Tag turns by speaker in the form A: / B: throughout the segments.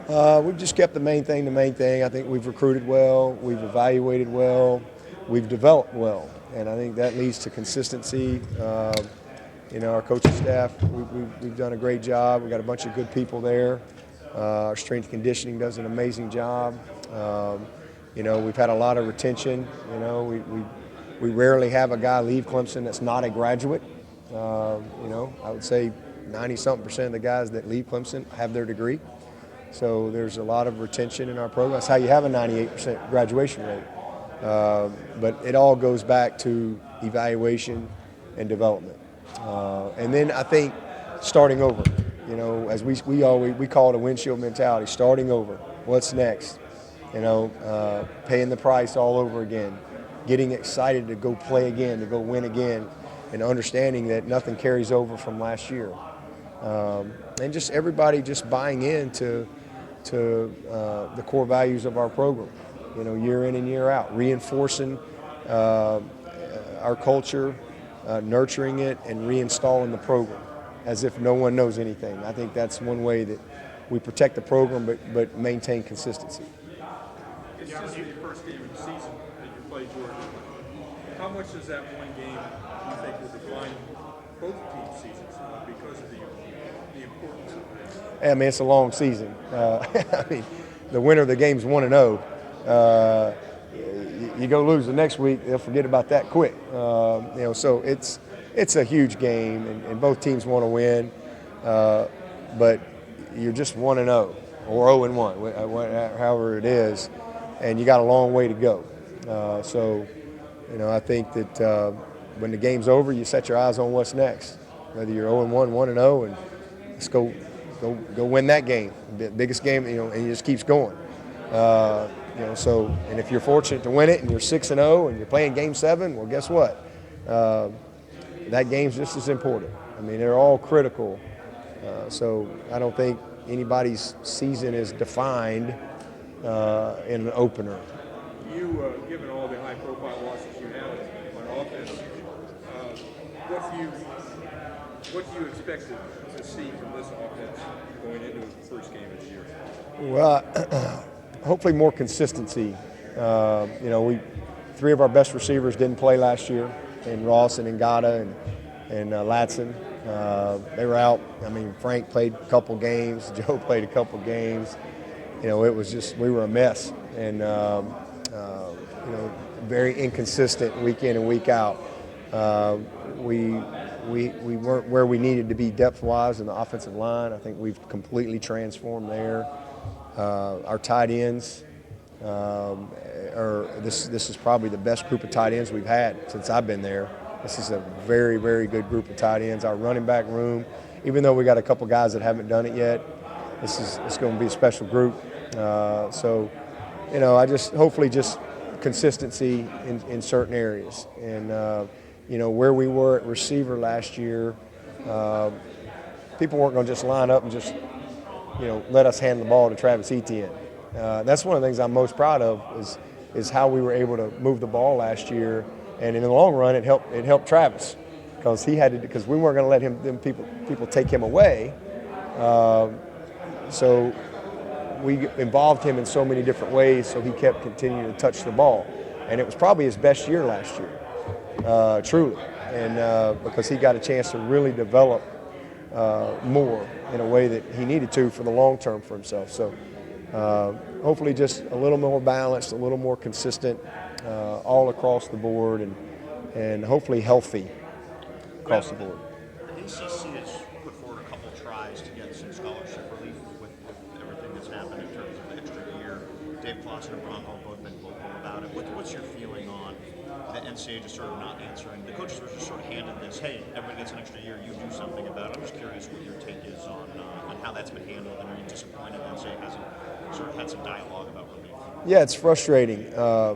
A: We've just kept the main thing. I think we've recruited well, we've evaluated well, we've developed well, and I think that leads to consistency. Our coaching staff, we've done a great job. We've got a bunch of good people there. Our strength and conditioning does an amazing job. We've had a lot of retention. We rarely have a guy leave Clemson that's not a graduate. I would say 90-something% of the guys that leave Clemson have their degree. So there's a lot of retention in our program. That's how you have a 98% graduation rate. But it all goes back to evaluation and development. And then I think starting over, as we call it a windshield mentality, starting over. What's next? Paying the price all over again, getting excited to go play again, to go win again, and understanding that nothing carries over from last year. And just everybody just buying into the core values of our program, year in and year out, reinforcing our culture, nurturing it, and reinstalling the program as if no one knows anything. I think that's one way that we protect the program but maintain consistency.
B: It's just your first game of the season that you play Georgia. How much does that one game you think will define both teams' seasons because of the importance of this?
A: I mean, it's a long season. The winner of the game's 1-0. You go lose the next week, they'll forget about that quick. So it's a huge game, and both teams want to win. But you're just 1-0 or 0-1, however it is, and you got a long way to go. I think that when the game's over, you set your eyes on what's next. Whether you're 0-1, 1-0, and let's go win that game, the biggest game, and it just keeps going. And if you're fortunate to win it and you're 6-0 and you're playing Game 7, well, guess what? That game's just as important. I mean, they're all critical. So I don't think anybody's season is defined in an opener.
B: Given all the high-profile losses you have on offense, what do you expect to see from this offense going into the first game of the year?
A: Well, hopefully more consistency. Three of our best receivers didn't play last year, in Ross and Ngata and Latson. They were out. I mean, Frank played a couple games. Joe played a couple games. It was just, we were a mess. And, very inconsistent week in and week out. We weren't where we needed to be depth-wise in the offensive line. I think we've completely transformed there. Our tight ends, this is probably the best group of tight ends we've had since I've been there. This is a very, very good group of tight ends. Our running back room, even though we got a couple guys that haven't done it yet, it's going to be a special group. I hopefully just consistency in certain areas. And, where we were at receiver last year, people weren't going to just line up and just, let us hand the ball to Travis Etienne. That's one of the things I'm most proud of is how we were able to move the ball last year. And in the long run, it helped Travis because because we weren't going to let people take him away. So we involved him in so many different ways, so he kept continuing to touch the ball. And it was probably his best year last year, truly. And because he got a chance to really develop more in a way that he needed to for the long term for himself. So hopefully just a little more balanced, a little more consistent all across the board, and hopefully healthy across the board.
C: The ACC has put forward a couple tries to get some scholarship relief with everything that's happened in terms of the extra year. Dave Clausen and Bronco have both been vocal about it. What's your feeling on the NCAA just sort of not answering? The coaches were just sort of handed this, hey, everybody gets an extra year, you do something about it. I'm just curious what your take is on how that's been handled, and are you disappointed that NCAA hasn't sort of had some dialogue about relief?
A: Yeah, it's frustrating.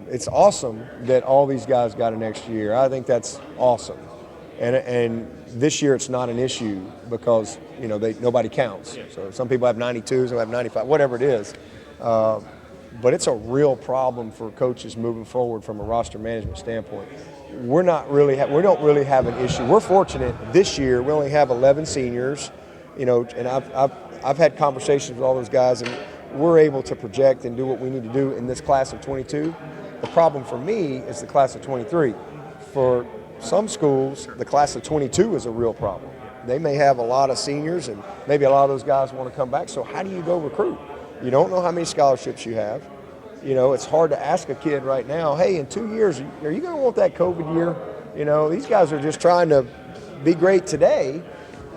A: It's awesome that all these guys got an extra year. I think that's awesome. And this year it's not an issue because, nobody counts. So some people have 92s, some have 95, whatever it is. But it's a real problem for coaches moving forward from a roster management standpoint. We don't really have an issue. We're fortunate this year. We only have 11 seniors, and I've had conversations with all those guys, and we're able to project and do what we need to do in this class of 22. The problem for me is the class of 23. For some schools, the class of 22 is a real problem. They may have a lot of seniors, and maybe a lot of those guys want to come back. So how do you go recruit? You don't know how many scholarships you have. You know, it's hard to ask a kid right now, hey, in 2 years, are you going to want that COVID year? You know, these guys are just trying to be great today,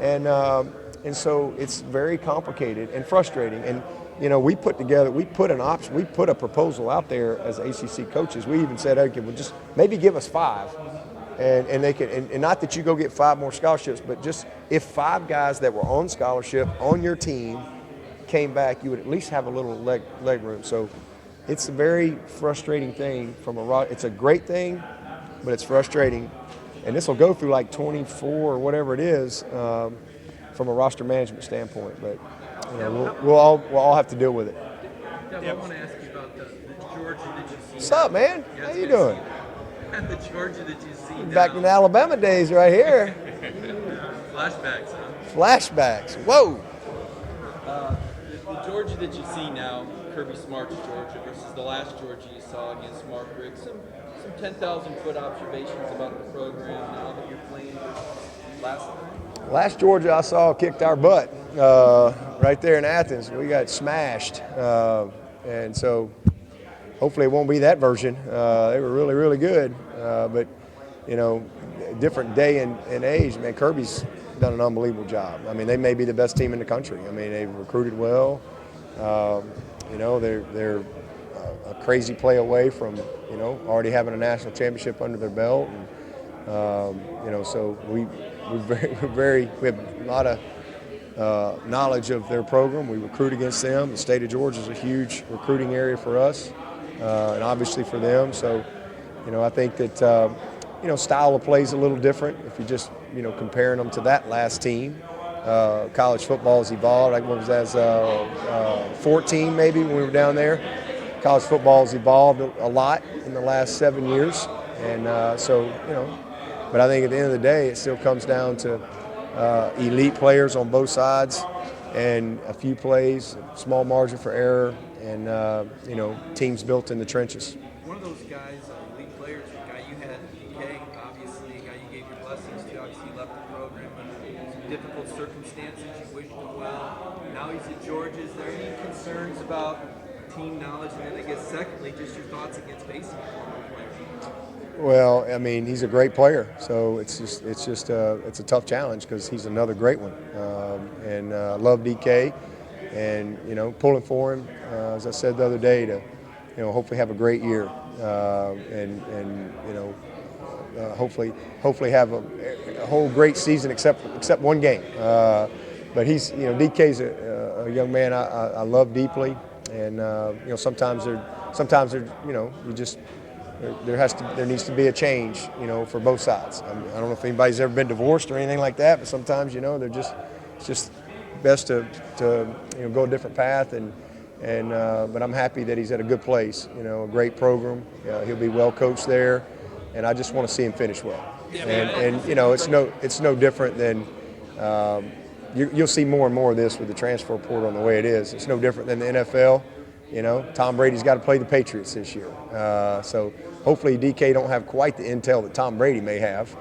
A: and so it's very complicated and frustrating. And you know, we put a proposal out there as ACC coaches. We even said, okay, well, just maybe give us 5, and they can, and not that you go get 5 more scholarships, but just if 5 guys that were on scholarship on your team came back, you would at least have a little leg room. So it's a very frustrating thing it's a great thing, but it's frustrating. And this will go through like 24 or whatever it is from a roster management standpoint. But you know, we'll all have to deal with it.
D: Dabo, I want to ask you about the Georgia that you see.
A: What's up, man?
D: Yeah,
A: How you doing?
D: And the Georgia that you see now.
A: Back in the Alabama days right here.
D: Flashbacks, huh?
A: Flashbacks. Whoa.
D: The Georgia that you see now, Kirby Smart's Georgia versus the last Georgia you saw against Mark Richt. Some 10,000-foot observations about the program now that you're playing versus last time.
A: Last Georgia I saw kicked our butt right there in Athens. We got smashed. And so hopefully it won't be that version. They were really, really good. But, you know, different day and age. Man, Kirby's done an unbelievable job. I mean, they may be the best team in the country. I mean, they've recruited well. You know, they're a crazy play away from, you know, already having a national championship under their belt. And, you know, so we have a lot of knowledge of their program. We recruit against them. The state of Georgia is a huge recruiting area for us, and obviously for them. So, you know, I think that, you know, style of play is a little different if you just, you know, comparing them to that last team. College football has evolved. Like, what was that, 14 maybe when we were down there? College football has evolved a lot in the last 7 years. And so, you know, but I think at the end of the day, it still comes down to elite players on both sides and a few plays, small margin for error, and, you know, teams built in the trenches.
D: One of those guys, elite players, the guy you had, DK, obviously, a guy you gave your blessings to, obviously left the program under some difficult circumstances. You wished him well. Now he's at Georgia. Is there any concerns about team knowledge? And then I guess secondly, just your thoughts against facing former players.
A: Well, I mean, he's a great player, so it's a tough challenge because he's another great one, and love DK, and you know, pulling for him, as I said the other day, to, you know, hopefully have a great year, and you know, hopefully have a whole great season except one game. But he's, you know, DK's a young man I love deeply, and you know, sometimes they're, you know, you just. There needs to be a change, you know, for both sides. I don't know if anybody's ever been divorced or anything like that, but sometimes, you know, it's just best to you know, go a different path. But I'm happy that he's at a good place, you know, a great program. He'll be well coached there, and I just want to see him finish well. And you know, it's no different than you'll see more and more of this with the transfer portal and the way it is. It's no different than the NFL. You know, Tom Brady's got to play the Patriots this year. So hopefully DK don't have quite the intel that Tom Brady may have.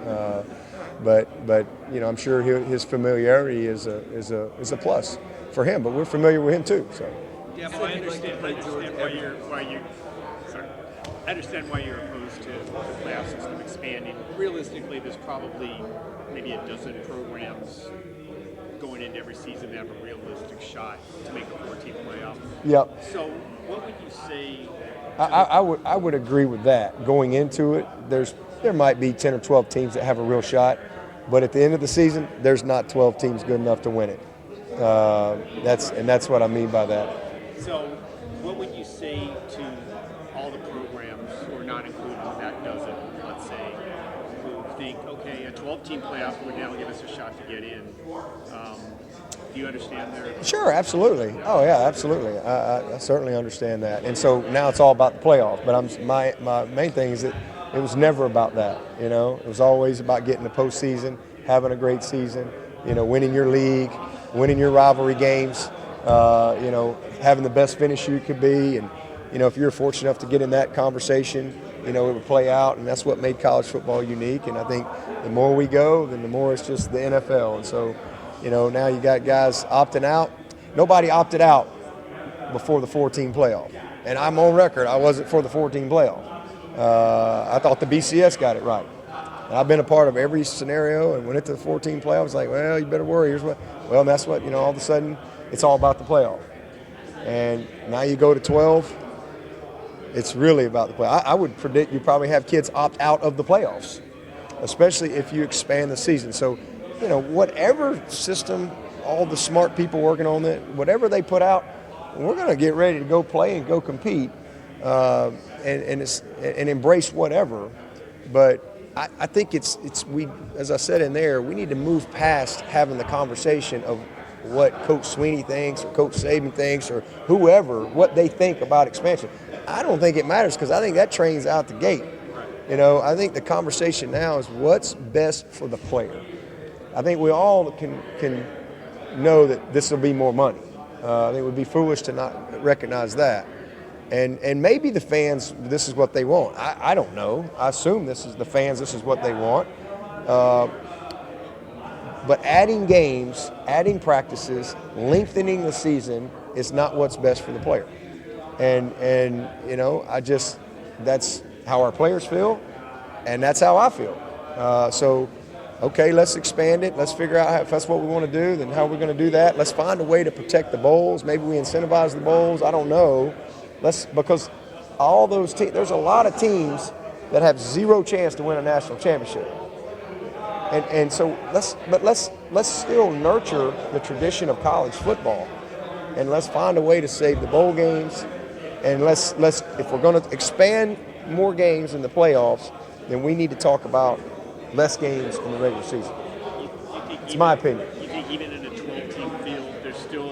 A: But you know, I'm sure his familiarity is a plus for him. But we're familiar with him too. So.
E: Yeah, well, I understand why you're opposed to the playoff system expanding. Realistically, there's probably maybe a dozen programs going into every season that have a realistic shot to make a 14 playoff.
A: Yep.
E: So what would you say?
A: I would agree with that. Going into it, there might be 10 or 12 teams that have a real shot, but at the end of the season, there's not 12 teams good enough to win it. That's what I mean by that.
E: So what would you say to all the programs who are not included in that dozen, let's say, who think, okay, a 12-team playoff would now give us a shot to get in? Do you understand their?
A: Sure, absolutely. Oh yeah, absolutely. I certainly understand that. And so now it's all about the playoff. But my main thing is that it was never about that. You know, it was always about getting the postseason, having a great season. You know, winning your league, winning your rivalry games, having the best finish you could be. And, if you're fortunate enough to get in that conversation, it would play out. And that's what made college football unique. And I think the more we go, then the more it's just the NFL. And so, now you got guys opting out. Nobody opted out before the 4-team playoff. And I'm on record, I wasn't for the 4-team playoff. I thought the BCS got it right. And I've been a part of every scenario, and when it's the 14 playoffs, it's like, well, you better worry. Well, that's what, all of a sudden, it's all about the playoff. And now you go to 12, it's really about the playoff. I would predict you probably have kids opt out of the playoffs, especially if you expand the season. So, whatever system, all the smart people working on it, whatever they put out, we're going to get ready to go play and go compete and embrace whatever. But I think we, as I said in there, we need to move past having the conversation of what Coach Swinney thinks or Coach Saban thinks or whoever, what they think about expansion. I don't think it matters because I think that train's out the gate. I think the conversation now is what's best for the player. I think we all can know that this will be more money. I think it would be foolish to not recognize that. And maybe the fans, this is what they want. I don't know. I assume this is what they want. But adding games, adding practices, lengthening the season is not what's best for the player. And that's how our players feel, and that's how I feel. Okay, let's expand it. Let's figure out if that's what we want to do, then how we're going to do that. Let's find a way to protect the bowls. Maybe we incentivize the bowls. I don't know. Because all those teams, there's a lot of teams that have zero chance to win a national championship. And so let's still nurture the tradition of college football, and let's find a way to save the bowl games. And let's if we're going to expand more games in the playoffs, then we need to talk about less games in the regular season. It's my opinion.
E: You think even in a 12-team field, there's still